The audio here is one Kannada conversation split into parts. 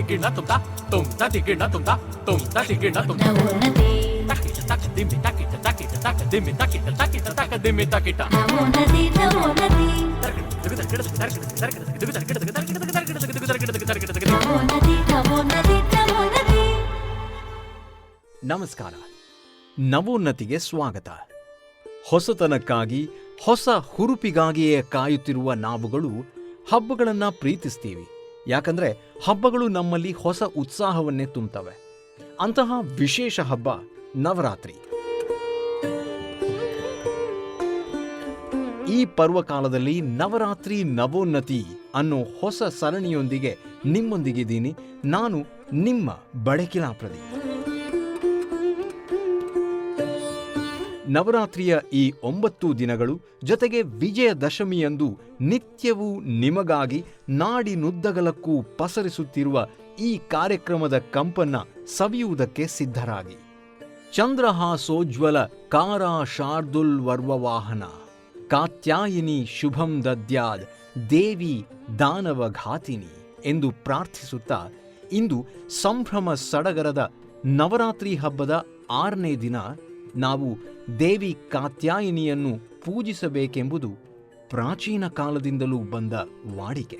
ತಿಗಿಣ ತುಂತ ತಿಗಿಣ ತುಂತ ತಿಗಿಣ ತುಂತ taquita taca dimmi taquita taquita taca dimmi taquita taquita taca dimmi taquita namo nadi ನಮಸ್ಕಾರ. ನವೋನ್ನತಿಗೆ ಸ್ವಾಗತ. ಹೊಸತನಕ್ಕಾಗಿ, ಹೊಸ ಹುರುಪಿಗಾಗಿಯೇ ಕಾಯುತ್ತಿರುವ ನಾವುಗಳು ಹಬ್ಬಗಳನ್ನು ಪ್ರೀತಿಸ್ತೀವಿ. ಯಾಕಂದ್ರೆ ಹಬ್ಬಗಳು ನಮ್ಮಲ್ಲಿ ಹೊಸ ಉತ್ಸಾಹವನ್ನೇ ತುಂಬುತ್ತವೆ. ಅಂತಹ ವಿಶೇಷ ಹಬ್ಬ ನವರಾತ್ರಿ. ಈ ಪರ್ವಕಾಲದಲ್ಲಿ ನವರಾತ್ರಿ ನವೋನ್ನತಿ ಅನ್ನೋ ಹೊಸ ಸರಣಿಯೊಂದಿಗೆ ನಿಮ್ಮೊಂದಿಗಿದ್ದೀನಿ. ನಾನು ನಿಮ್ಮ ಬಡಕಿಲಾ ಪ್ರದೀಪ್. ನವರಾತ್ರಿಯ ಈ 9 ದಿನಗಳು ಜೊತೆಗೆ ವಿಜಯದಶಮಿಯಂದು ನಿತ್ಯವೂ ನಿಮಗಾಗಿ ನಾಡಿನುದ್ದಗಲಕ್ಕೂ ಪಸರಿಸುತ್ತಿರುವ ಈ ಕಾರ್ಯಕ್ರಮದ ಕಂಪನ್ನ ಸವಿಯುವುದಕ್ಕೆ ಸಿದ್ಧರಾಗಿ. ಚಂದ್ರಹಾಸೋಜ್ವಲ ಕಾರಾ ಶಾರ್ದುಲ್ ವರ್ವವಾಹನ ಕಾತ್ಯಾಯಿನಿ ಶುಭಂ ದದ್ಯಾದ್ ದೇವಿ ದಾನವ ಘಾತಿನಿ ಎಂದು ಪ್ರಾರ್ಥಿಸುತ್ತಾ ಇಂದು ಸಂಭ್ರಮ ಸಡಗರದ ನವರಾತ್ರಿ ಹಬ್ಬದ 6ನೇ ದಿನ ನಾವು ದೇವಿ ಕಾತ್ಯಾಯಿನಿಯನ್ನು ಪೂಜಿಸಬೇಕೆಂಬುದು ಪ್ರಾಚೀನ ಕಾಲದಿಂದಲೂ ಬಂದ ವಾಡಿಕೆ.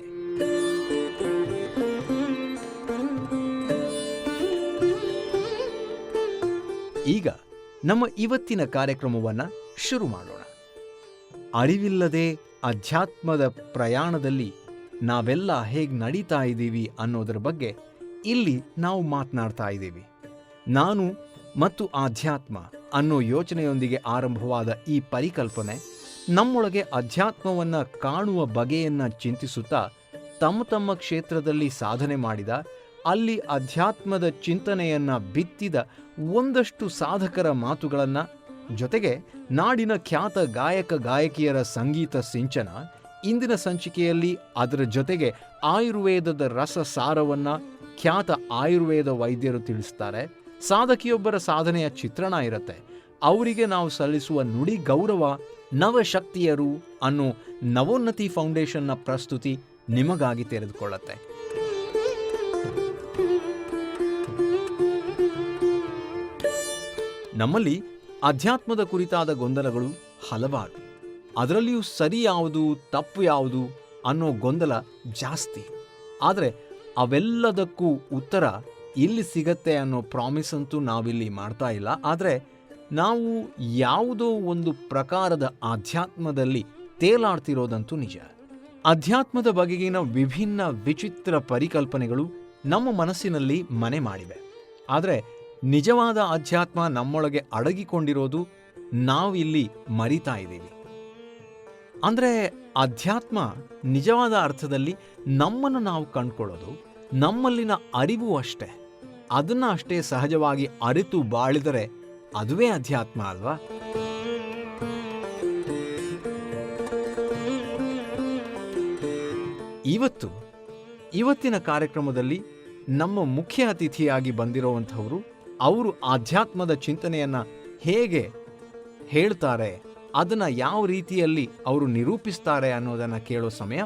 ಈಗ ನಮ್ಮ ಇವತ್ತಿನ ಕಾರ್ಯಕ್ರಮವನ್ನು ಶುರು ಮಾಡೋಣ. ಅರಿವಿಲ್ಲದೆ ಅಧ್ಯಾತ್ಮದ ಪ್ರಯಾಣದಲ್ಲಿ ನಾವೆಲ್ಲ ಹೇಗೆ ನಡೀತಾ ಇದ್ದೀವಿ ಅನ್ನೋದರ ಬಗ್ಗೆ ಇಲ್ಲಿ ನಾವು ಮಾತನಾಡ್ತಾ ಇದ್ದೀವಿ. ನಾನು ಮತ್ತು ಆಧ್ಯಾತ್ಮ ಅನ್ನೋ ಯೋಚನೆಯೊಂದಿಗೆ ಆರಂಭವಾದ ಈ ಪರಿಕಲ್ಪನೆ ನಮ್ಮೊಳಗೆ ಅಧ್ಯಾತ್ಮವನ್ನು ಕಾಣುವ ಬಗೆಯನ್ನು ಚಿಂತಿಸುತ್ತಾ ತಮ್ಮ ಕ್ಷೇತ್ರದಲ್ಲಿ ಸಾಧನೆ ಮಾಡಿದ, ಅಲ್ಲಿ ಅಧ್ಯಾತ್ಮದ ಚಿಂತನೆಯನ್ನು ಬಿತ್ತಿದ ಒಂದಷ್ಟು ಸಾಧಕರ ಮಾತುಗಳನ್ನು, ಜೊತೆಗೆ ನಾಡಿನ ಖ್ಯಾತ ಗಾಯಕ ಗಾಯಕಿಯರ ಸಂಗೀತ ಸಿಂಚನ, ಇಂದಿನ ಸಂಚಿಕೆಯಲ್ಲಿ ಅದರ ಜೊತೆಗೆ ಆಯುರ್ವೇದದ ರಸಸಾರವನ್ನು ಖ್ಯಾತ ಆಯುರ್ವೇದ ವೈದ್ಯರು ತಿಳಿಸ್ತಾರೆ. ಸಾಧಕಿಯೊಬ್ಬರ ಸಾಧನೆಯ ಚಿತ್ರಣ ಇರುತ್ತೆ. ಅವರಿಗೆ ನಾವು ಸಲ್ಲಿಸುವ ನುಡಿ ಗೌರವ, ನವಶಕ್ತಿಯರು ಅನ್ನೋ ನವೋನ್ನತಿ ಫೌಂಡೇಶನ್ನ ಪ್ರಸ್ತುತಿ ನಿಮಗಾಗಿ ತೆರೆದುಕೊಳ್ಳುತ್ತೆ. ನಮ್ಮಲ್ಲಿ ಅಧ್ಯಾತ್ಮದ ಕುರಿತಾದ ಗೊಂದಲಗಳು ಹಲವಾರು. ಅದರಲ್ಲಿಯೂ ಸರಿ ಯಾವುದು ತಪ್ಪು ಯಾವುದು ಅನ್ನೋ ಗೊಂದಲ ಜಾಸ್ತಿ. ಆದರೆ ಅವೆಲ್ಲದಕ್ಕೂ ಉತ್ತರ ಇಲ್ಲಿ ಸಿಗತ್ತೆ ಅನ್ನೋ ಪ್ರಾಮಿಸ್ ಅಂತೂ ನಾವಿಲ್ಲಿ ಮಾಡ್ತಾ ಇಲ್ಲ. ಆದರೆ ನಾವು ಯಾವುದೋ ಒಂದು ಪ್ರಕಾರದ ಆಧ್ಯಾತ್ಮದಲ್ಲಿ ತೇಲಾಡ್ತಿರೋದಂತೂ ನಿಜ. ಅಧ್ಯಾತ್ಮದ ಬಗೆಗಿನ ವಿಭಿನ್ನ ವಿಚಿತ್ರ ಪರಿಕಲ್ಪನೆಗಳು ನಮ್ಮ ಮನಸ್ಸಿನಲ್ಲಿ ಮನೆ ಮಾಡಿವೆ. ಆದರೆ ನಿಜವಾದ ಅಧ್ಯಾತ್ಮ ನಮ್ಮೊಳಗೆ ಅಡಗಿಕೊಂಡಿರೋದು ನಾವಿಲ್ಲಿ ಮರಿತಾ ಇದ್ದೀವಿ. ಅಂದರೆ ಅಧ್ಯಾತ್ಮ ನಿಜವಾದ ಅರ್ಥದಲ್ಲಿ ನಮ್ಮನ್ನು ನಾವು ಕಂಡುಕೊಳ್ಳೋದು, ನಮ್ಮಲ್ಲಿನ ಅರಿವು ಅಷ್ಟೇ. ಅದನ್ನ ಅಷ್ಟೇ ಸಹಜವಾಗಿ ಅರಿತು ಬಾಳಿದರೆ ಅದುವೇ ಅಧ್ಯಾತ್ಮ ಅಲ್ವಾ? ಇವತ್ತಿನ ಕಾರ್ಯಕ್ರಮದಲ್ಲಿ ನಮ್ಮ ಮುಖ್ಯ ಅತಿಥಿಯಾಗಿ ಬಂದಿರುವಂಥವರು, ಅವರು ಆಧ್ಯಾತ್ಮದ ಚಿಂತನೆಯನ್ನ ಹೇಗೆ ಹೇಳ್ತಾರೆ, ಅದನ್ನ ಯಾವ ರೀತಿಯಲ್ಲಿ ಅವರು ನಿರೂಪಿಸ್ತಾರೆ ಅನ್ನೋದನ್ನ ಕೇಳೋ ಸಮಯ.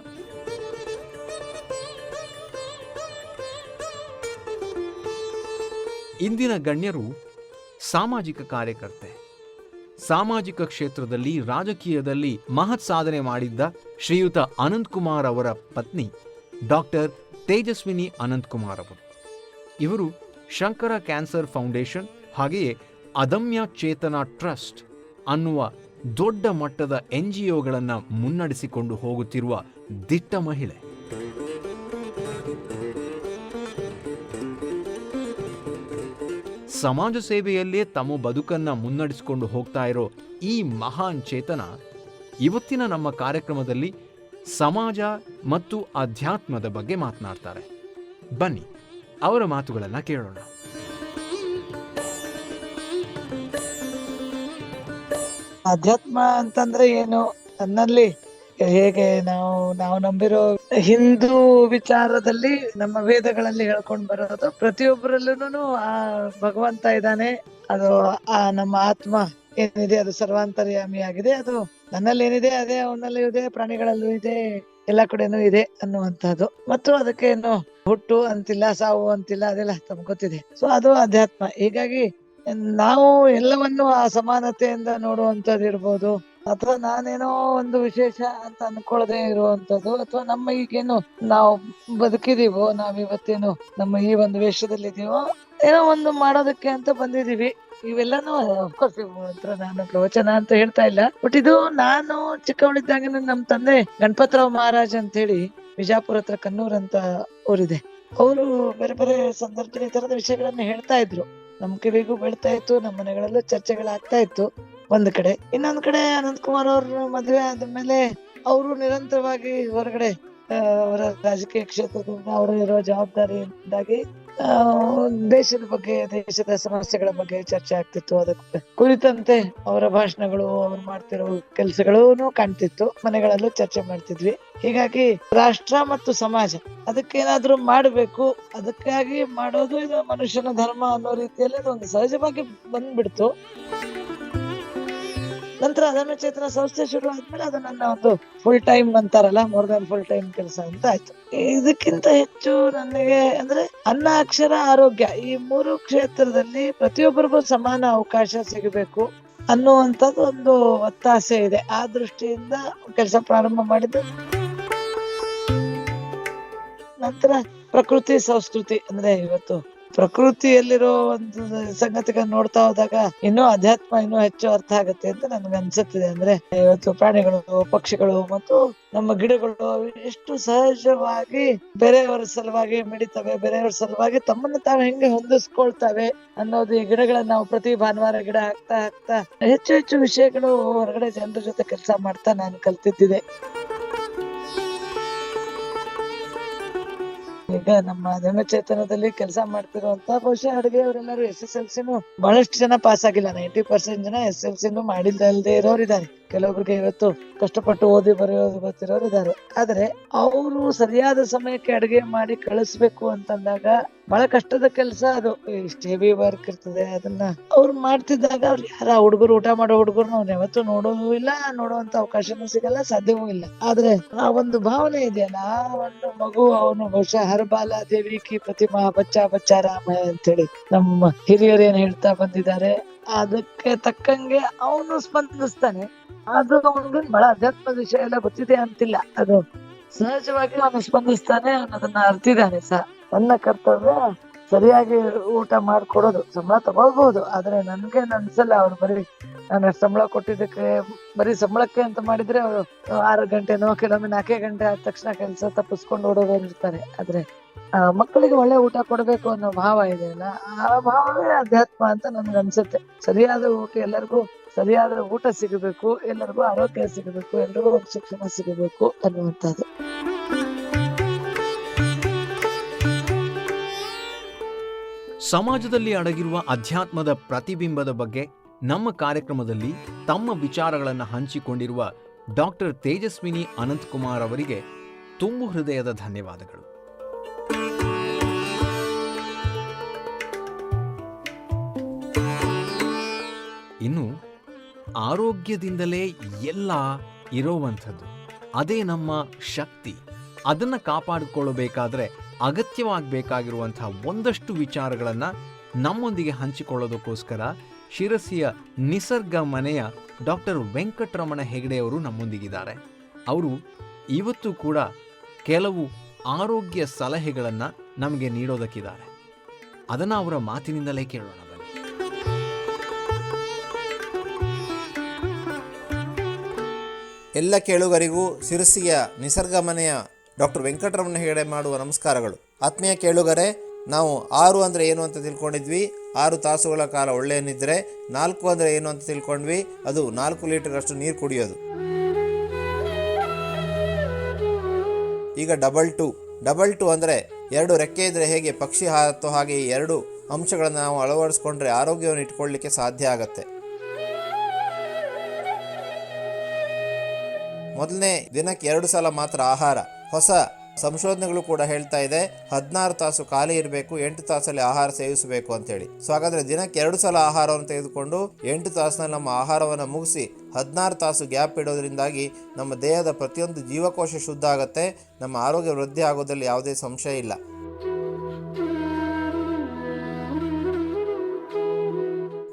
ಇಂದಿನ ಗಣ್ಯರು ಸಾಮಾಜಿಕ ಕಾರ್ಯಕರ್ತೆ. ಸಾಮಾಜಿಕ ಕ್ಷೇತ್ರದಲ್ಲಿ, ರಾಜಕೀಯದಲ್ಲಿ ಮಹತ್ ಸಾಧನೆ ಮಾಡಿದ್ದ ಶ್ರೀಯುತ ಅನಂತಕುಮಾರ್ ಅವರ ಪತ್ನಿ ಡಾಕ್ಟರ್ ತೇಜಸ್ವಿನಿ ಅನಂತಕುಮಾರ್ ಅವರು. ಇವರು ಶಂಕರ ಕ್ಯಾನ್ಸರ್ ಫೌಂಡೇಶನ್ ಹಾಗೆಯೇ ಅದಮ್ಯ ಚೇತನ ಟ್ರಸ್ಟ್ ಅನ್ನುವ ದೊಡ್ಡ ಮಟ್ಟದ NGOಗಳನ್ನು ಮುನ್ನಡೆಸಿಕೊಂಡು ಹೋಗುತ್ತಿರುವ ದಿಟ್ಟ ಮಹಿಳೆ. ಸಮಾಜ ಸೇವೆಯಲ್ಲೇ ತಮ್ಮ ಬದುಕನ್ನ ಮುನ್ನಡೆಸಿಕೊಂಡು ಹೋಗ್ತಾ ಇರೋ ಈ ಮಹಾನ್ ಚೇತನ ಇವತ್ತಿನ ನಮ್ಮ ಕಾರ್ಯಕ್ರಮದಲ್ಲಿ ಸಮಾಜ ಮತ್ತು ಅಧ್ಯಾತ್ಮದ ಬಗ್ಗೆ ಮಾತನಾಡ್ತಾರೆ. ಬನ್ನಿ ಅವರ ಮಾತುಗಳನ್ನ ಕೇಳೋಣ. ಅಧ್ಯಾತ್ಮ ಅಂತಂದ್ರೆ ಏನು, ನನ್ನಲ್ಲಿ ಹೇಗೆ ನಾವು ನಂಬಿರೋ ಹಿಂದೂ ವಿಚಾರದಲ್ಲಿ ನಮ್ಮ ವೇದಗಳಲ್ಲಿ ಹೇಳ್ಕೊಂಡ್ ಬರೋದು, ಪ್ರತಿಯೊಬ್ಬರಲ್ಲೂ ಆ ಭಗವಂತ ಇದ್ದಾನೆ, ಅದು ಆ ನಮ್ಮ ಆತ್ಮ ಏನಿದೆ ಅದು ಸರ್ವಾಂತರ್ಯಾಮಿ ಆಗಿದೆ, ಅದು ನನ್ನಲ್ಲಿ ಏನಿದೆ ಅದೇ ಅವನಲ್ಲೂ ಇದೆ, ಪ್ರಾಣಿಗಳಲ್ಲೂ ಇದೆ, ಎಲ್ಲಾ ಕಡೆನೂ ಇದೆ ಅನ್ನುವಂಥದ್ದು. ಮತ್ತು ಅದಕ್ಕೆ ಏನು ಹುಟ್ಟು ಅಂತಿಲ್ಲ, ಸಾವು ಅಂತಿಲ್ಲ, ಅದೆಲ್ಲ ತಮ್ಗೆ ಗೊತ್ತಿದೆ. ಸೊ ಅದು ಅಧ್ಯಾತ್ಮ. ಹೀಗಾಗಿ ನಾವು ಎಲ್ಲವನ್ನು ಆ ಸಮಾನತೆಯಿಂದ ನೋಡುವಂಥದ್ದು ಇರ್ಬೋದು, ಅಥವಾ ನಾನೇನೋ ಒಂದು ವಿಶೇಷ ಅಂತ ಅನ್ಕೊಳ್ಳದೆ ಇರುವಂತದ್ದು, ಅಥವಾ ನಮ್ಮ ಈಗೇನು ನಾವು ಬದುಕಿದೀವೋ, ನಾವ್ ಇವತ್ತೇನು ನಮ್ಮ ಈ ಒಂದು ವೇಷದಲ್ಲಿದೀವೋ, ಏನೋ ಒಂದು ಮಾಡೋದಕ್ಕೆ ಅಂತ ಬಂದಿದೀವಿ. ಇವೆಲ್ಲಾನು ಅಫ್ಕೋರ್ಸ್ ಹತ್ರ ನಾನು ಪ್ರವಚನ ಅಂತ ಹೇಳ್ತಾ ಇಲ್ಲ, ಬಟ್ ಇದು ನಾನು ಚಿಕ್ಕವಳಿದ್ದಾಗ ನಮ್ ತಂದೆ ಗಣಪತರಾವ್ ಮಹಾರಾಜ್ ಅಂತ ಹೇಳಿ ವಿಜಾಪುರ ಹತ್ರ ಕನ್ನೂರ್ ಅಂತ ಊರಿದೆ. ಅವರು ಬೇರೆ ಬೇರೆ ಸಂದರ್ಭದಲ್ಲಿ ಈ ತರದ ವಿಷಯಗಳನ್ನ ಹೇಳ್ತಾ ಇದ್ರು. ನಮ್ ಕಿವಿಗೂ ಬೀಳ್ತಾ ಇತ್ತು, ನಮ್ಮ ಮನೆಗಳಲ್ಲೂ ಚರ್ಚೆಗಳಾಗ್ತಾ ಇತ್ತು ಒಂದ್ ಕಡೆ. ಇನ್ನೊಂದ್ ಕಡೆ ಅನಂತ್ ಕುಮಾರ್ ಅವ್ರ ಮದ್ವೆ ಆದ್ಮೇಲೆ ಅವರು ನಿರಂತರವಾಗಿ ಹೊರಗಡೆ ಅವರ ರಾಜಕೀಯ ಕ್ಷೇತ್ರದಿಂದ ಅವರು ಇರುವ ಜವಾಬ್ದಾರಿಯಿಂದಾಗಿ ದೇಶದ ಬಗ್ಗೆ, ದೇಶದ ಸಮಸ್ಯೆಗಳ ಬಗ್ಗೆ ಚರ್ಚೆ ಆಗ್ತಿತ್ತು. ಅದಕ್ಕೆ ಕುರಿತಂತೆ ಅವರ ಭಾಷಣಗಳು, ಅವ್ರು ಮಾಡ್ತಿರೋ ಕೆಲಸಗಳೂ ಕಾಣ್ತಿತ್ತು. ಮನೆಗಳಲ್ಲೂ ಚರ್ಚೆ ಮಾಡ್ತಿದ್ವಿ. ಹೀಗಾಗಿ ರಾಷ್ಟ್ರ ಮತ್ತು ಸಮಾಜ ಅದಕ್ಕೇನಾದ್ರೂ ಮಾಡ್ಬೇಕು, ಅದಕ್ಕಾಗಿ ಮಾಡೋದು ಇದು ಮನುಷ್ಯನ ಧರ್ಮ ಅನ್ನೋ ರೀತಿಯಲ್ಲಿ ಅದೊಂದು ಸಹಜವಾಗಿ ಬಂದ್ಬಿಡ್ತು. ನಂತರ ಧರ್ಮಚೇತನ ಸಂಸ್ಥೆ ಶುರು ಆದ್ಮೇಲೆ ಅದು ನನ್ನ ಒಂದು ಫುಲ್ ಟೈಮ್ ಅಂತಾರಲ್ಲ, ಮೋರ್ ದನ್ ಫುಲ್ ಟೈಮ್ ಕೆಲಸ ಅಂತ ಆಯ್ತು. ಇದಕ್ಕಿಂತ ಹೆಚ್ಚು ನನಗೆ ಅಂದ್ರೆ ಅನ್ನ, ಅಕ್ಷರ, ಆರೋಗ್ಯ ಈ 3 ಕ್ಷೇತ್ರದಲ್ಲಿ ಪ್ರತಿಯೊಬ್ಬರಿಗೂ ಸಮಾನ ಅವಕಾಶ ಸಿಗಬೇಕು ಅನ್ನುವಂಥದ್ದು ಒಂದು ಒತ್ತಾಸೆ ಇದೆ. ಆ ದೃಷ್ಟಿಯಿಂದ ಕೆಲಸ ಪ್ರಾರಂಭ ಮಾಡಿದ್ದು. ನಂತರ ಪ್ರಕೃತಿ ಸಂಸ್ಕೃತಿ ಅಂದ್ರೆ ಇವತ್ತು ಪ್ರಕೃತಿಯಲ್ಲಿರೋ ಒಂದು ಸಂಗತಿಗಳನ್ನ ನೋಡ್ತಾ ಹೋದಾಗ ಇನ್ನೂ ಅಧ್ಯಾತ್ಮ ಇನ್ನೂ ಹೆಚ್ಚು ಅರ್ಥ ಆಗುತ್ತೆ ಅಂತ ನನ್ಗೆ ಅನ್ಸುತ್ತಿದೆ. ಅಂದ್ರೆ ಇವತ್ತು ಪ್ರಾಣಿಗಳು, ಪಕ್ಷಿಗಳು ಮತ್ತು ನಮ್ಮ ಗಿಡಗಳು ಎಷ್ಟು ಸಹಜವಾಗಿ ಬೇರೆಯವರ ಸಲುವಾಗಿ ಮಿಡಿತವೆ, ಬೇರೆಯವರ ಸಲುವಾಗಿ ತಮ್ಮನ್ನು ತಾವು ಹೆಂಗೆ ಹೊಂದಿಸ್ಕೊಳ್ತವೆ ಅನ್ನೋದು ಈ ಗಿಡಗಳನ್ನ ನಾವು ಪ್ರತಿ ಭಾನುವಾರ ಗಿಡ ಹಾಕ್ತಾ ಹೆಚ್ಚು ಹೆಚ್ಚು ವಿಷಯಗಳು ಹೊರಗಡೆ ಜನರ ಜೊತೆ ಕೆಲಸ ಮಾಡ್ತಾ ನಾನು ಕಲ್ತಿದ್ದಿದೆ. ಈಗ ನಮ್ಮ ಧರ್ಮಚೇತನದಲ್ಲಿ ಕೆಲಸ ಮಾಡ್ತಿರುವಂತ ಬಹುಶಃ ಅಡುಗೆಯವರೆಲ್ಲರೂ SSLCನೂ ಬಹಳಷ್ಟು ಜನ ಪಾಸ್ ಆಗಿಲ್ಲ. 90% ಜನ SSLCನೂ ಮಾಡಿಲ್ದಲ್ದೇ ಇರೋರು ಇದ್ದಾರೆ. ಕೆಲವೊಬ್ರಿಗೆ ಇವತ್ತು ಕಷ್ಟಪಟ್ಟು ಓದಿ ಬರೆಯೋದು ಗೊತ್ತಿರೋರು ಇದ್ದಾರೆ. ಆದ್ರೆ ಅವರು ಸರಿಯಾದ ಸಮಯಕ್ಕೆ ಅಡುಗೆ ಮಾಡಿ ಕಳಿಸ್ಬೇಕು ಅಂತಂದಾಗ ಬಹಳ ಕಷ್ಟದ ಕೆಲಸ ಅದು. ಇಷ್ಟು ಹೆವಿ ವರ್ಕ್ ಇರ್ತದೆ. ಅದನ್ನ ಅವ್ರು ಮಾಡ್ತಿದ್ದಾಗ ಅವ್ರು ಯಾರ ಹುಡುಗರು, ಊಟ ಮಾಡೋ ಹುಡುಗರು ಅವ್ರು ಯಾವತ್ತೂ ನೋಡೋದು ಇಲ್ಲ, ನೋಡುವಂತ ಅವಕಾಶನೂ ಸಿಗಲ್ಲ, ಸಾಧ್ಯವೂ ಇಲ್ಲ. ಆದ್ರೆ ಆ ಒಂದು ಭಾವನೆ ಇದೆಯಲ್ಲ, ಆ ಒಂದು ಮಗು ಅವನು ಬಹುಶಃ ಹರಬಾಲ ದೇವಿ ಕಿ ಪ್ರತಿಮಾ ಬಚ್ಚಾ ಬಚ್ಚಾ ರಾಮ ಅಂತೇಳಿ ನಮ್ಮ ಹಿರಿಯರು ಏನ್ ಹೇಳ್ತಾ ಬಂದಿದ್ದಾರೆ, ಅದಕ್ಕೆ ತಕ್ಕಂಗೆ ಅವನು ಸ್ಪಂದಿಸ್ತಾನೆ. ಅದು ಅವನಿಗೆ ಬಹಳ ಅಧ್ಯಾತ್ಮದ ವಿಷಯ ಎಲ್ಲ ಗೊತ್ತಿದೆ ಅಂತಿಲ್ಲ, ಅದು ಸಹಜವಾಗಿ ಅವನು ಸ್ಪಂದಿಸ್ತಾನೆ, ಅನ್ನೋದನ್ನ ಅರ್ತಿದ್ದಾನೆ ಸಹ. ನನ್ನ ಕರ್ತವ್ಯ ಸರಿಯಾಗಿ ಊಟ ಮಾಡ್ಕೊಡೋದು. ಸಂಬಳ ತಗೊಳ್ಬಹುದು, ಆದ್ರೆ ನನ್ಗೆ ಅನ್ಸಲ್ಲ ಅವ್ರು ಬರೀ ನಾನು ಸಂಬಳ ಕೊಟ್ಟಿದ್ದಕ್ಕೆ ಬರೀ ಸಂಬಳಕ್ಕೆ ಅಂತ ಮಾಡಿದ್ರೆ ಅವರು 6 ಗಂಟೆನೋ ಕೆಲವೊಮ್ಮೆ 4 ಗಂಟೆ ಆದ ತಕ್ಷಣ ಕೆಲಸ ತಪ್ಪಿಸ್ಕೊಂಡು ಓಡೋದವ್ರು ಇರ್ತಾರೆ. ಆದ್ರೆ ಮಕ್ಕಳಿಗೆ ಒಳ್ಳೆ ಊಟ ಕೊಡ್ಬೇಕು ಅನ್ನೋ ಭಾವ ಇದೆಯಲ್ಲ, ಆ ಭಾವವೇ ಅಧ್ಯಾತ್ಮ ಅಂತ ನನ್ಗೆ ಅನ್ಸುತ್ತೆ. ಸರಿಯಾದ ಊಟ, ಎಲ್ಲರಿಗೂ ಸರಿಯಾದ ಊಟ ಸಿಗಬೇಕು, ಎಲ್ಲರಿಗೂ ಆರೋಗ್ಯ ಸಿಗಬೇಕು, ಎಲ್ರಿಗೂ ಒಂದು ಶಿಕ್ಷಣ ಸಿಗಬೇಕು ಅನ್ನುವಂಥದ್ದು. ಸಮಾಜದಲ್ಲಿ ಅಡಗಿರುವ ಅಧ್ಯಾತ್ಮದ ಪ್ರತಿಬಿಂಬದ ಬಗ್ಗೆ ನಮ್ಮ ಕಾರ್ಯಕ್ರಮದಲ್ಲಿ ತಮ್ಮ ವಿಚಾರಗಳನ್ನು ಹಂಚಿಕೊಂಡಿರುವ ಡಾಕ್ಟರ್ ತೇಜಸ್ವಿನಿ ಅನಂತಕುಮಾರ್ ಅವರಿಗೆ ತುಂಬು ಹೃದಯದ ಧನ್ಯವಾದಗಳು. ಇನ್ನು ಆರೋಗ್ಯದಿಂದಲೇ ಎಲ್ಲ ಇರೋವಂಥದ್ದು, ಅದೇ ನಮ್ಮ ಶಕ್ತಿ. ಅದನ್ನು ಕಾಪಾಡಿಕೊಳ್ಳಬೇಕಾದ್ರೆ ಅಗತ್ಯವಾಗಬೇಕಾಗಿರುವಂತಹ ಒಂದಷ್ಟು ವಿಚಾರಗಳನ್ನು ನಮ್ಮೊಂದಿಗೆ ಹಂಚಿಕೊಳ್ಳೋದಕ್ಕೋಸ್ಕರ ಶಿರಸಿಯ ನಿಸರ್ಗ ಮನೆಯ ಡಾಕ್ಟರ್ ವೆಂಕಟರಮಣ ಹೆಗಡೆಯವರು ನಮ್ಮೊಂದಿಗಿದ್ದಾರೆ. ಅವರು ಇವತ್ತು ಕೂಡ ಕೆಲವು ಆರೋಗ್ಯ ಸಲಹೆಗಳನ್ನು ನಮಗೆ ನೀಡೋದಕ್ಕಿದ್ದಾರೆ. ಅದನ್ನು ಅವರ ಮಾತಿನಿಂದಲೇ ಕೇಳೋಣ ಬನ್ನಿ. ಎಲ್ಲ ಕೇಳುಗರಿಗೂ ಶಿರಸಿಯ ನಿಸರ್ಗ ಮನೆಯ ಡಾಕ್ಟರ್ ವೆಂಕಟರಮಣ ಹೆಗಡೆ ಮಾಡುವ ನಮಸ್ಕಾರಗಳು. ಆತ್ಮೀಯ ಕೇಳುಗರೆ, ನಾವು 6 ಅಂದರೆ ಏನು ಅಂತ ತಿಳ್ಕೊಂಡಿದ್ವಿ. 6 ತಾಸುಗಳ ಕಾಲ ಒಳ್ಳೆಯ ನಿದ್ರೆ. 4 ಅಂದರೆ ಏನು ಅಂತ ತಿಳ್ಕೊಂಡ್ವಿ, ಅದು 4 ಲೀಟರ್ ನೀರು ಕುಡಿಯೋದು. ಈಗ ಡಬಲ್ ಟು ಅಂದರೆ 2 ರೆಕ್ಕೆ ಇದ್ದರೆ ಹೇಗೆ ಪಕ್ಷಿ ಹಾರತ್ತೋ ಹಾಗೆ ಈ 2 ಅಂಶಗಳನ್ನು ನಾವು ಅಳವಡಿಸ್ಕೊಂಡ್ರೆ ಆರೋಗ್ಯವನ್ನು ಇಟ್ಕೊಳ್ಳಿಕ್ಕೆ ಸಾಧ್ಯ ಆಗತ್ತೆ. ಮೊದಲನೇ ದಿನಕ್ಕೆ 2 ಸಲ ಮಾತ್ರ ಆಹಾರ. ಹೊಸ ಸಂಶೋಧನೆಗಳು ಕೂಡ ಹೇಳ್ತಾ ಇದೆ 16 ತಾಸು ಖಾಲಿ ಇರಬೇಕು, 8 ತಾಸಲ್ಲಿ ಆಹಾರ ಸೇವಿಸಬೇಕು ಅಂತೇಳಿ. ಸೊ ಹಾಗಾದ್ರೆ ದಿನಕ್ಕೆ 2 ಸಲ ಆಹಾರವನ್ನು ತೆಗೆದುಕೊಂಡು 8 ತಾಸಿನಲ್ಲಿ ನಮ್ಮ ಆಹಾರವನ್ನು ಮುಗಿಸಿ 16 ತಾಸು ಗ್ಯಾಪ್ ಇಡೋದ್ರಿಂದಾಗಿ ನಮ್ಮ ದೇಹದ ಪ್ರತಿಯೊಂದು ಜೀವಕೋಶ ಶುದ್ಧ ಆಗುತ್ತೆ, ನಮ್ಮ ಆರೋಗ್ಯ ವೃದ್ಧಿ ಆಗೋದ್ರಲ್ಲಿ ಯಾವುದೇ ಸಂಶಯ ಇಲ್ಲ.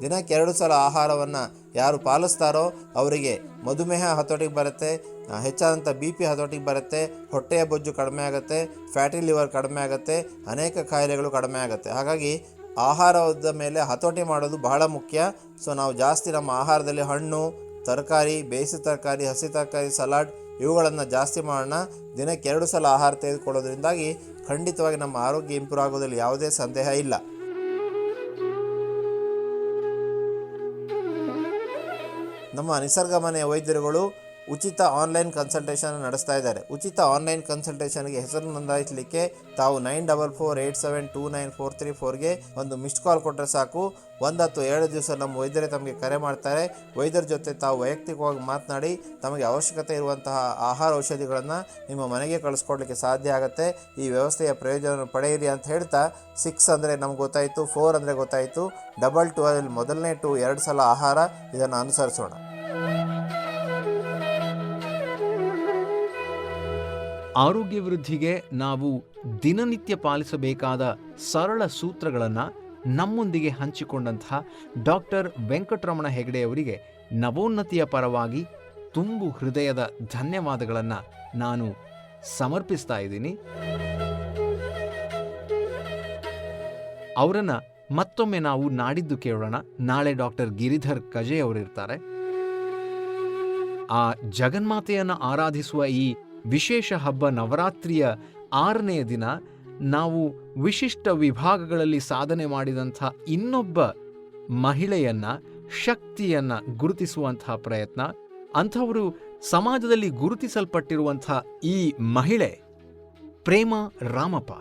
ದಿನಕ್ಕೆ 2 ಸಲ ಆಹಾರವನ್ನು ಯಾರು ಪಾಲಿಸ್ತಾರೋ ಅವರಿಗೆ ಮಧುಮೇಹ ಹತೋಟಿಗೆ ಬರುತ್ತೆ, ಹೆಚ್ಚಾದಂಥ BP ಹತೋಟಿಗೆ ಬರುತ್ತೆ, ಹೊಟ್ಟೆಯ ಬೊಜ್ಜು ಕಡಿಮೆ ಆಗುತ್ತೆ, ಫ್ಯಾಟಿ ಲಿವರ್ ಕಡಿಮೆ ಆಗುತ್ತೆ, ಅನೇಕ ಕಾಯಿಲೆಗಳು ಕಡಿಮೆ ಆಗುತ್ತೆ. ಹಾಗಾಗಿ ಆಹಾರದ ಮೇಲೆ ಹತೋಟಿ ಮಾಡೋದು ಬಹಳ ಮುಖ್ಯ. ಸೊ ನಾವು ಜಾಸ್ತಿ ನಮ್ಮ ಆಹಾರದಲ್ಲಿ ಹಣ್ಣು, ತರಕಾರಿ, ಬೇಯಿಸಿದ ತರಕಾರಿ, ಹಸಿ ತರಕಾರಿ, ಸಲಾಡ್ ಇವುಗಳನ್ನು ಜಾಸ್ತಿ ಮಾಡೋಣ. ದಿನಕ್ಕೆ 2 ಸಲ ಆಹಾರ ತೆಗೆದುಕೊಳ್ಳೋದ್ರಿಂದಾಗಿ ಖಂಡಿತವಾಗಿ ನಮ್ಮ ಆರೋಗ್ಯ ಇಂಪ್ರೂವ್ ಆಗೋದ್ರಲ್ಲಿ ಯಾವುದೇ ಸಂದೇಹ ಇಲ್ಲ. ನಮ್ಮ ನಿಸರ್ಗ ಮನೆಯ ವೈದ್ಯರುಗಳು ಉಚಿತ ಆನ್ಲೈನ್ ಕನ್ಸಲ್ಟೇಷನ್ ನಡೆಸ್ತಾ ಇದ್ದಾರೆ. ಉಚಿತ ಆನ್ಲೈನ್ ಕನ್ಸಲ್ಟೇಷನ್ಗೆ ಹೆಸರು ನೋಂದಾಯಿಸಲಿಕ್ಕೆ ತಾವು 9448729434ಗೆ ಒಂದು ಮಿಸ್ಡ್ ಕಾಲ್ ಕೊಟ್ಟರೆ ಸಾಕು. 1 ಅಥವಾ 2 ದಿವಸ ನಮ್ಮ ವೈದ್ಯರೇ ತಮಗೆ ಕರೆ ಮಾಡ್ತಾರೆ. ವೈದ್ಯರ ಜೊತೆ ತಾವು ವೈಯಕ್ತಿಕವಾಗಿ ಮಾತನಾಡಿ ತಮಗೆ ಅವಶ್ಯಕತೆ ಇರುವಂತಹ ಆಹಾರ ಔಷಧಿಗಳನ್ನು ನಿಮ್ಮ ಮನೆಗೆ ಕಳಿಸ್ಕೊಡ್ಲಿಕ್ಕೆ ಸಾಧ್ಯ ಆಗುತ್ತೆ. ಈ ವ್ಯವಸ್ಥೆಯ ಪ್ರಯೋಜನ ಪಡೆಯಿರಿ ಅಂತ ಹೇಳ್ತಾ 6 ಅಂದರೆ ನಮ್ಗೆ ಗೊತ್ತಾಯಿತು, 4 ಅಂದರೆ ಗೊತ್ತಾಯಿತು, 22 ಅದರಲ್ಲಿ ಮೊದಲನೇ 2 2 ಸಲ ಆಹಾರ, ಇದನ್ನು ಅನುಸರಿಸೋಣ. ಆರೋಗ್ಯ ವೃದ್ಧಿಗೆ ನಾವು ದಿನನಿತ್ಯ ಪಾಲಿಸಬೇಕಾದ ಸರಳ ಸೂತ್ರಗಳನ್ನು ನಮ್ಮೊಂದಿಗೆ ಹಂಚಿಕೊಂಡಂತಹ ಡಾಕ್ಟರ್ ವೆಂಕಟರಮಣ ಹೆಗಡೆ ಅವರಿಗೆ ನವೋನ್ನತಿಯ ಪರವಾಗಿ ತುಂಬು ಹೃದಯದ ಧನ್ಯವಾದಗಳನ್ನು ನಾನು ಸಮರ್ಪಿಸ್ತಾ ಇದ್ದೀನಿ. ಅವರನ್ನು ಮತ್ತೊಮ್ಮೆ ನಾವು ನಾಡಿದ್ದು ಕೇಳೋಣ. ನಾಳೆ ಡಾಕ್ಟರ್ ಗಿರಿಧರ್ ಕಜೆ ಅವರಿರ್ತಾರೆ. ಆ ಜಗನ್ಮಾತೆಯನ್ನು ಆರಾಧಿಸುವ ಈ ವಿಶೇಷ ಹಬ್ಬ ನವರಾತ್ರಿಯ 6ನೇ ದಿನ ನಾವು ವಿಶಿಷ್ಟ ವಿಭಾಗಗಳಲ್ಲಿ ಸಾಧನೆ ಮಾಡಿದಂಥ ಇನ್ನೊಬ್ಬ ಮಹಿಳೆಯನ್ನ, ಶಕ್ತಿಯನ್ನ ಗುರುತಿಸುವಂತಹ ಪ್ರಯತ್ನ. ಅಂಥವರು ಸಮಾಜದಲ್ಲಿ ಗುರುತಿಸಲ್ಪಟ್ಟಿರುವಂಥ ಈ ಮಹಿಳೆ ಪ್ರೇಮಾ ರಾಮಪ್ಪ.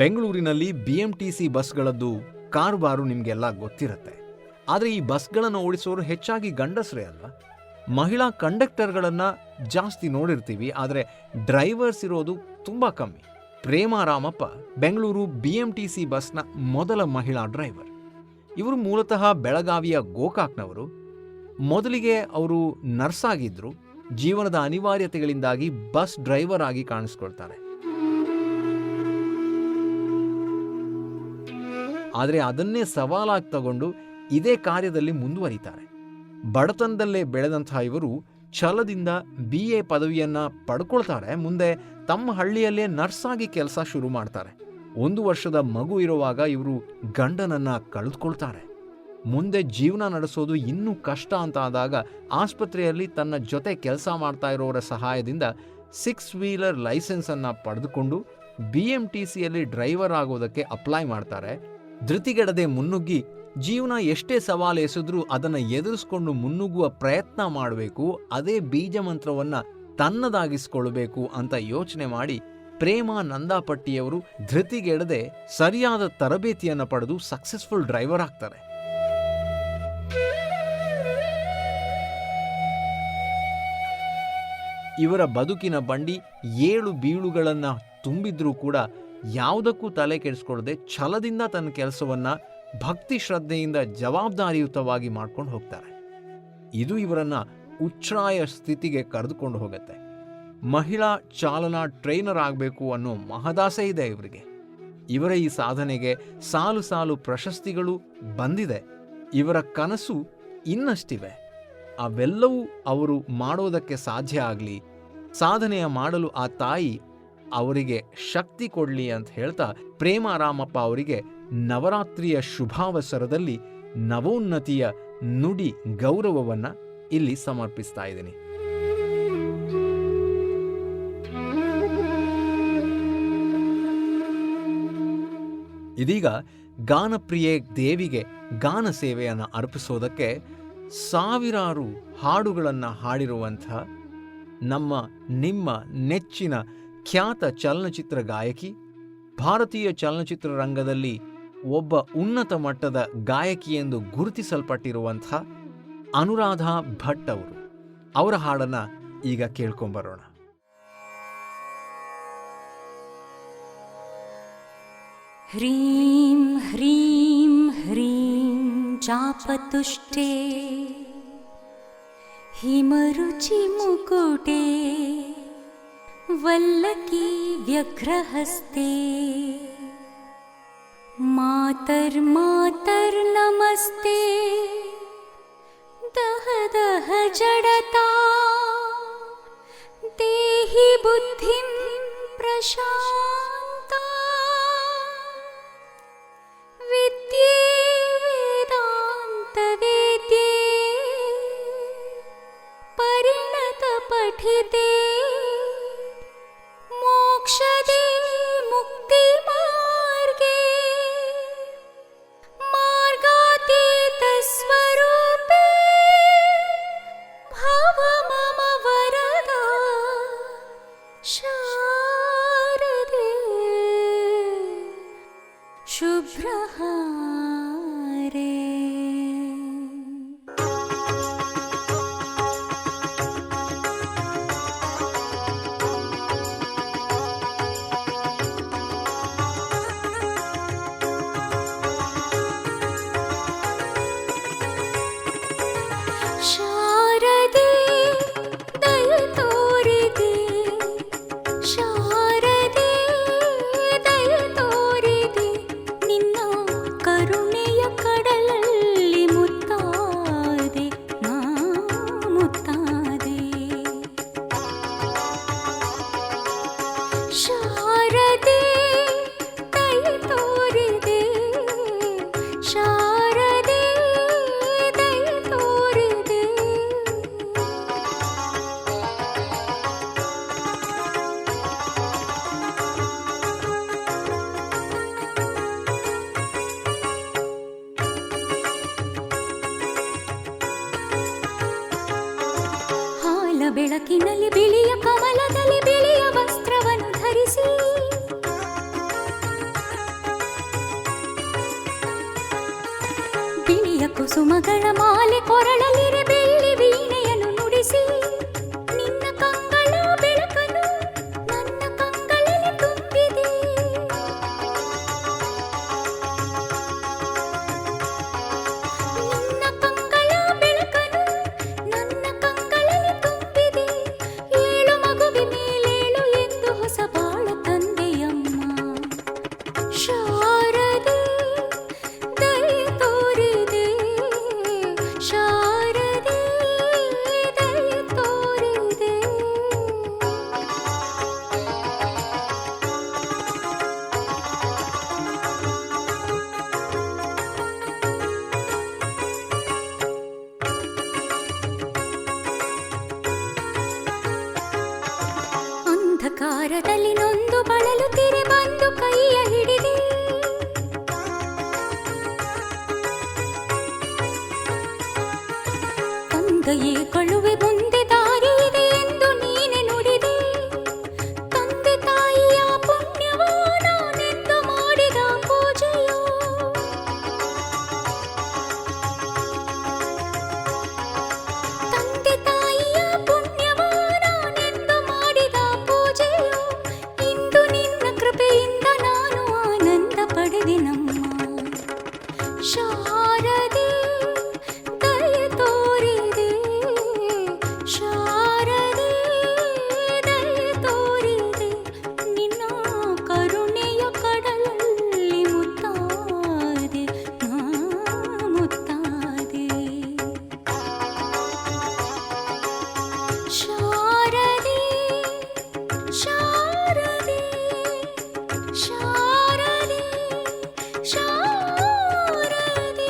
ಬೆಂಗಳೂರಿನಲ್ಲಿ BMTC ಬಸ್ಗಳದ್ದು ಕಾರುಬಾರು ನಿಮಗೆಲ್ಲ ಗೊತ್ತಿರುತ್ತೆ. ಆದರೆ ಈ ಬಸ್ಗಳನ್ನು ಓಡಿಸೋರು ಹೆಚ್ಚಾಗಿ ಗಂಡಸರೇ ಅಲ್ವಾ? ಮಹಿಳಾ ಕಂಡಕ್ಟರ್ಗಳನ್ನು ಜಾಸ್ತಿ ನೋಡಿರ್ತೀವಿ, ಆದರೆ ಡ್ರೈವರ್ಸ್ ಇರೋದು ತುಂಬ ಕಮ್ಮಿ. ಪ್ರೇಮಾ ರಾಮಪ್ಪ ಬೆಂಗಳೂರು BMTC ಬಸ್ನ ಮೊದಲ ಮಹಿಳಾ ಡ್ರೈವರ್. ಇವರು ಮೂಲತಃ ಬೆಳಗಾವಿಯ ಗೋಕಾಕ್ನವರು. ಮೊದಲಿಗೆ ಅವರು ನರ್ಸ್ ಆಗಿದ್ರು. ಜೀವನದ ಅನಿವಾರ್ಯತೆಗಳಿಂದಾಗಿ ಬಸ್ ಡ್ರೈವರ್ ಆಗಿ ಕಾಣಿಸ್ಕೊಳ್ತಾರೆ. ಆದರೆ ಅದನ್ನೇ ಸವಾಲಾಗಿ ತಗೊಂಡು ಇದೇ ಕಾರ್ಯದಲ್ಲಿ ಮುಂದುವರಿತಾರೆ. ಬಡತನದಲ್ಲೇ ಬೆಳೆದಂತಹ ಇವರು ಛಲದಿಂದ BA ಪದವಿಯನ್ನ ಪಡ್ಕೊಳ್ತಾರೆ. ಮುಂದೆ ತಮ್ಮ ಹಳ್ಳಿಯಲ್ಲೇ ನರ್ಸ್ ಆಗಿ ಕೆಲಸ ಶುರು ಮಾಡ್ತಾರೆ. 1 ವರ್ಷದ ಮಗು ಇರುವಾಗ ಇವರು ಗಂಡನನ್ನ ಕಳೆದುಕೊಳ್ತಾರೆ. ಮುಂದೆ ಜೀವನ ನಡೆಸೋದು ಇನ್ನೂ ಕಷ್ಟ ಅಂತ ಆದಾಗ ಆಸ್ಪತ್ರೆಯಲ್ಲಿ ತನ್ನ ಜೊತೆ ಕೆಲಸ ಮಾಡ್ತಾ ಇರೋರ ಸಹಾಯದಿಂದ 6 ವೀಲರ್ ಲೈಸೆನ್ಸ್ ಅನ್ನ ಪಡೆದುಕೊಂಡು BMTCಯಲ್ಲಿ ಡ್ರೈವರ್ ಆಗೋದಕ್ಕೆ ಅಪ್ಲೈ ಮಾಡ್ತಾರೆ. ಧೃತಿಗೆಡದೆ ಮುನ್ನುಗ್ಗಿ ಜೀವನ ಎಷ್ಟೇ ಸವಾಲು ಎಸೆದ್ರೂ ಅದನ್ನು ಎದುರಿಸ್ಕೊಂಡು ಮುನ್ನುಗ್ಗುವ ಪ್ರಯತ್ನ ಮಾಡಬೇಕು, ಅದೇ ಬೀಜ ಮಂತ್ರವನ್ನು ತನ್ನದಾಗಿಸ್ಕೊಳ್ಬೇಕು ಅಂತ ಯೋಚನೆ ಮಾಡಿ ಪ್ರೇಮಾ ನಂದಾಪಟ್ಟಿಯವರು ಧೃತಿಗೆಡದೆ ಸರಿಯಾದ ತರಬೇತಿಯನ್ನು ಪಡೆದು ಸಕ್ಸಸ್ಫುಲ್ ಡ್ರೈವರ್ ಆಗ್ತಾರೆ. ಇವರ ಬದುಕಿನ ಬಂಡಿ 7 ಬೀಳುಗಳನ್ನು ತುಂಬಿದ್ರೂ ಕೂಡ ಯಾವುದಕ್ಕೂ ತಲೆ ಕೆಡಿಸ್ಕೊಳ್ಳದೆ ಛಲದಿಂದ ತನ್ನ ಕೆಲಸವನ್ನ ಭಕ್ತಿ ಶ್ರದ್ಧೆಯಿಂದ ಜವಾಬ್ದಾರಿಯುತವಾಗಿ ಮಾಡ್ಕೊಂಡು ಹೋಗ್ತಾರೆ. ಇದು ಇವರನ್ನ ಉಚ್ಛ್ರಾಯ ಸ್ಥಿತಿಗೆ ಕರೆದುಕೊಂಡು ಹೋಗುತ್ತೆ. ಮಹಿಳಾ ಚಾಲನಾ ಟ್ರೈನರ್ ಆಗಬೇಕು ಅನ್ನೋ ಮಹದಾಸೆ ಇದೆ ಇವರಿಗೆ. ಇವರ ಈ ಸಾಧನೆಗೆ ಸಾಲು ಸಾಲು ಪ್ರಶಸ್ತಿಗಳು ಬಂದಿದೆ. ಇವರ ಕನಸು ಇನ್ನಷ್ಟಿವೆ. ಅವೆಲ್ಲವೂ ಅವರು ಮಾಡೋದಕ್ಕೆ ಸಾಧ್ಯ ಆಗಲಿ, ಸಾಧನೆಯ ಮಾಡಲು ಆ ತಾಯಿ ಅವರಿಗೆ ಶಕ್ತಿ ಕೊಡಲಿ ಅಂತ ಹೇಳ್ತಾ ಪ್ರೇಮಾ ರಾಮಪ್ಪ ಅವರಿಗೆ ನವರಾತ್ರಿಯ ಶುಭಾವಸರದಲ್ಲಿ ನವೋನ್ನತಿಯ ನುಡಿ ಗೌರವವನ್ನ ಇಲ್ಲಿ ಸಮರ್ಪಿಸ್ತಾ ಇದ್ದೀನಿ. ಇದೀಗ ಗಾನಪ್ರಿಯೆ ದೇವಿಗೆ ಗಾನ ಸೇವೆಯನ್ನು ಅರ್ಪಿಸೋದಕ್ಕೆ ಸಾವಿರಾರು ಹಾಡುಗಳನ್ನು ಹಾಡಿರುವಂಥ ನಮ್ಮ ನಿಮ್ಮ ನೆಚ್ಚಿನ ಖ್ಯಾತ ಚಲನಚಿತ್ರ ಗಾಯಕಿ, ಭಾರತೀಯ ಚಲನಚಿತ್ರ ರಂಗದಲ್ಲಿ ಒಬ್ಬ ಉನ್ನತ ಮಟ್ಟದ ಗಾಯಕಿ ಎಂದು ಗುರುತಿಸಲ್ಪಟ್ಟಿರುವಂಥ ಅನುರಾಧ ಭಟ್ ಅವರು. ಅವರ ಹಾಡನ್ನು ಈಗ ಕೇಳ್ಕೊಂಬರೋಣ. ह्रीं ह्रीं ह्रीं चापतुष्टे हिमरुचिमुकुटे वल्लकी व्यघ्रहस्ते मातर्मातर्नमस्ते दह दह जडता देहि बुद्धिं प्रशान्ता विद्ये वेदान्तवेद्ये परिणतपठिते मोक्षदे मुक्तिमार्गे मार्गातीतस्वरूपे भव मम वरदा शारदे शुभ्रहारे. ಶಾರದೆ ದಯ ತೋರಿದೆ, ಶಾರದೆ ದಯ ತೋರಿದೆ, ನಿನ್ನ ಕರುಣೆಯ ಕಡಲಲ್ಲಿ ಮುತ್ತಾದೆ ನಾ ಮುತ್ತಾದೆ. ಶಾರದೆ ದಯ ತೋರಿದೆ, ಶಾರದೆ ದಯ ತೋರಿದೆ. ಹಾಲ ಬೆಳಕಿನಲ್ಲಿ ಬಿಳಿಯ ಕಮಲದಲ್ಲಿ ಬಿಳಿಯ ವಸ್ತ್ರವನ್ನು ಧರಿಸಿ, ಬಿಳಿಯ ಕುಸುಮಗಳ ಮಾಲೆ ಕೊರಳಲಿರೆ ಬೆಳ್ಳಿ ವೀಣೆಯನ್ನು ನುಡಿಸಿ, ನಿನ್ನ ಕಂಗಳ ಬೆಳಕನ್ನು ನನ್ನ ಕಂಗಳಲ್ಲಿ ತುಂಬಿದೆ. ನಿನ್ನ ಕಂಗಳ ಬೆಳಕನ್ನು ನನ್ನ ಕಂಗಳಲ್ಲಿ ತುಂಬಿದೆ. ಏಳು ಮಗುವಿ ಮೇಲೇಳು ಎಂದು ಹೊಸ ಬಾಳ ತಂದೆಯಮ್ಮ. ಶಾರದೆ ದಯ ತೋರಿದೆ, ಶಾರದೆ ದಯ ತೋರಿದೆ. ಅಂಧಕಾರದಲ್ಲಿ ನೊಂದು ಬಳಲುತ್ತಿರೆ ಬಂದು ಕೈಯ ಹಿಡಿದೆ. ತಂದೆಯೇ ಕಳುವೆ ಮುಂದೆ ದಾರಿ ಇದೆ ಎಂದು ನೀನೆ ನುಡಿದೆ. ತಂದೆ ತಾಯಿಯ ಪುಣ್ಯವೋ ನಾನೆಂದು ಮಾಡಿದ ಪೂಜೆಯೋ. ತಂದೆ ತಾಯಿಯ ಪುಣ್ಯವೋ ನಾನೆಂದು ಮಾಡಿದ ಪೂಜೆಯೋ. ಇಂದು ನಿನ್ನ ಕೃಪೆಯಿಂದ ನಾನು ಆನಂದ ಪಡೆದೆನಮ್ಮ. ಶಾರದೆ ದಯ ತೋರಿದೆ, ಶಾರದೆ ದಯ ತೋರಿದೆ, ನಿನ್ನ ಕರುಣೆಯ ಕಡಲಲ್ಲಿ ಮುತ್ತಾದೆ ನಾ ಮುತ್ತಾದೆ. ಶಾರದೆ ಶಾರದೆ ಶಾರದೆ ಶಾರದೆ.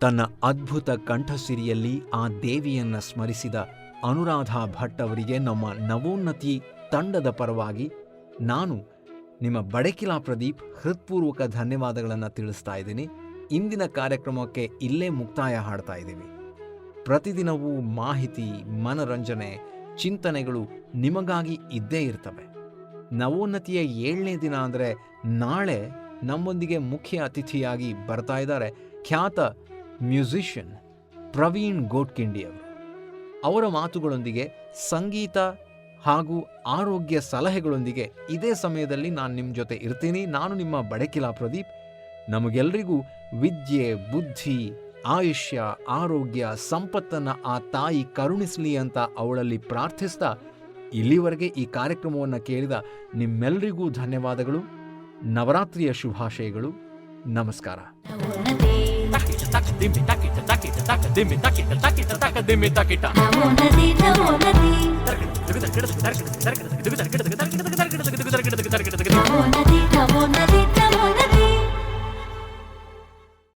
ತನ್ನ ಅದ್ಭುತ ಕಂಠಸಿರಿಯಲ್ಲಿ ಆ ದೇವಿಯನ್ನ ಸ್ಮರಿಸಿದ ಅನುರಾಧ ಭಟ್ ಅವರಿಗೆ ನಮ್ಮ ನವೋನ್ನತಿ ತಂಡದ ಪರವಾಗಿ ನಾನು ನಿಮ್ಮ ಬಡಕಿಲಾ ಪ್ರದೀಪ್ ಹೃತ್ಪೂರ್ವಕ ಧನ್ಯವಾದಗಳನ್ನು ತಿಳಿಸ್ತಾ ಇದ್ದೀನಿ. ಇಂದಿನ ಕಾರ್ಯಕ್ರಮಕ್ಕೆ ಇಲ್ಲೇ ಮುಕ್ತಾಯ ಹಾಡ್ತಾ ಇದ್ದೀವಿ. ಪ್ರತಿದಿನವೂ ಮಾಹಿತಿ, ಮನರಂಜನೆ, ಚಿಂತನೆಗಳು ನಿಮಗಾಗಿ ಇದ್ದೇ ಇರ್ತವೆ. ನವೋನ್ನತಿಯ 7ನೇ ದಿನ ಅಂದರೆ ನಾಳೆ ನಮ್ಮೊಂದಿಗೆ ಮುಖ್ಯ ಅತಿಥಿಯಾಗಿ ಬರ್ತಾ ಇದ್ದಾರೆ ಖ್ಯಾತ ಮ್ಯೂಸಿಷಿಯನ್ ಪ್ರವೀಣ್ ಗೋಡ್ಕಿಂಡಿ ಅವರು. ಅವರ ಮಾತುಗಳೊಂದಿಗೆ ಸಂಗೀತ ಹಾಗೂ ಆರೋಗ್ಯ ಸಲಹೆಗಳೊಂದಿಗೆ ಇದೇ ಸಮಯದಲ್ಲಿ ನಾನು ನಿಮ್ಮ ಜೊತೆ ಇರ್ತೀನಿ. ನಾನು ನಿಮ್ಮ ಬಡಕಿಲಾ ಪ್ರದೀಪ್. ನಮಗೆಲ್ಲರಿಗೂ ವಿದ್ಯೆ, ಬುದ್ಧಿ, ಆಯುಷ್ಯ, ಆರೋಗ್ಯ, ಸಂಪತ್ತನ್ನು ಆ ತಾಯಿ ಕರುಣಿಸಲಿ ಅಂತ ಅವಳಲ್ಲಿ ಪ್ರಾರ್ಥಿಸ್ತಾ ಇಲ್ಲಿವರೆಗೆ ಈ ಕಾರ್ಯಕ್ರಮವನ್ನು ಕೇಳಿದ ನಿಮ್ಮೆಲ್ಲರಿಗೂ ಧನ್ಯವಾದಗಳು. ನವರಾತ್ರಿಯ ಶುಭಾಶಯಗಳು. ನಮಸ್ಕಾರ. Takita dimmi takita takita taka dimmi takita takita taka dimmi takita. ನಮೋ ನದಿ ನಮೋ ನದಿ Tarkita